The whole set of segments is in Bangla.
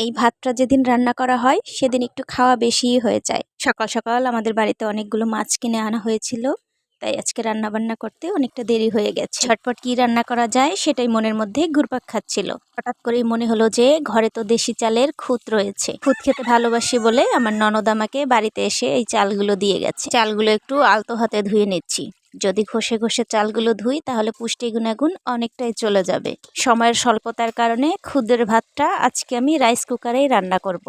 এই ভাতটা যেদিন রান্না করা হয় সেদিন একটু খাওয়া বেশিই হয়ে যায়। সকাল সকাল আমাদের বাড়িতে অনেকগুলো মাছ কিনে আনা হয়েছিল, তাই আজকে রান্না বান্না করতে অনেকটা দেরি হয়ে গেছে। ঝটপট কি রান্না করা যায় সেটাই মনের মধ্যে ঘুরপাক খাচ্ছিল। হঠাৎ করেই মনে হলো যে ঘরে তো দেশি চালের খুদ রয়েছে। খুদ খেতে ভালোবাসি বলে আমার ননদ আমাকে বাড়িতে এসে এই চালগুলো দিয়ে গেছে। চালগুলো একটু আলতো হাতে ধুয়ে নিচ্ছি। যদি ঘষে ঘষে চালগুলো ধুই তাহলে পুষ্টি গুণাগুণ অনেকটাই চলে যাবে। সময়ের স্বল্পতার কারণে খুদের ভাতটা আজকে আমি রাইস কুকারেই রান্না করব।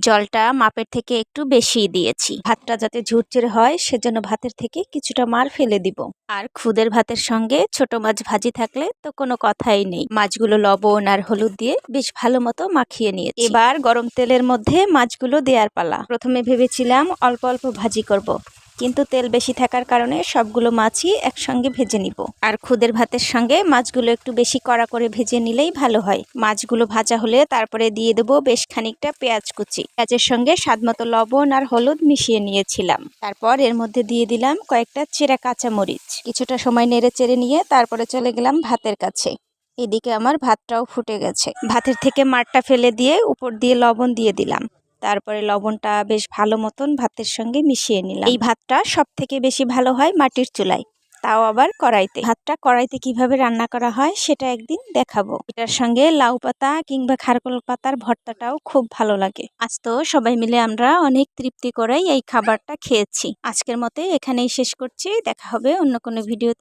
জলটা মাপের থেকে একটু বেশি দিয়েছি। ভাতটা যাতে ঝুরঝুরে হয় সেজন্য ভাতের থেকে কিছুটা মার ফেলে দিব। আর খুদের ভাতের সঙ্গে ছোট মাছ ভাজি থাকলে তো কোনো কথাই নেই। মাছগুলো লবণ আর হলুদ দিয়ে বেশ ভালো মতো মাখিয়ে নিয়েছি। এবার গরম তেলের মধ্যে মাছগুলো দেওয়ার পালা। প্রথমে ভেবেছিলাম অল্প অল্প ভাজি করব, কিন্তু তেল বেশি থাকার কারণে সবগুলো মাছই একসঙ্গে ভেজে নিব। আর খুদের ভাতের সঙ্গে মাছগুলো একটু বেশি কড়া করে ভেজে নিলেই ভালো হয়। মাছগুলো ভাজা হলে তারপরে দিয়ে দেবো বেশ খানিকটা পেঁয়াজ কুচি। পেঁয়াজের সঙ্গে স্বাদমতো লবণ আর হলুদ মিশিয়ে নিয়েছিলাম। তারপর এর মধ্যে দিয়ে দিলাম কয়েকটা চেরা কাঁচা মরিচ। কিছুটা সময় নেড়ে চেড়ে নিয়ে তারপরে চলে গেলাম ভাতের কাছে। এদিকে আমার ভাতটাও ফুটে গেছে। ভাতের থেকে মারটা ফেলে দিয়ে উপর দিয়ে লবণ দিয়ে দিলাম। তারপরে লবণটা বেশ ভালো মতন ভাতের সঙ্গে মিশিয়ে নিলাম। এই ভাতটা সব থেকে বেশি ভালো হয় মাটির চুলায়, তাও আবার কড়াইতে। ভাতটা কড়াইতে কিভাবে রান্না করা হয় সেটা একদিন দেখাবো। এটার সঙ্গে লাউ পাতা কিংবা খারকোল পাতার ভর্তাটাও খুব ভালো লাগে। আজ তো সবাই মিলে আমরা অনেক তৃপ্তি করেই এই খাবারটা খেয়েছি। আজকের মতে এখানেই শেষ করছি। দেখা হবে অন্য কোনো ভিডিও।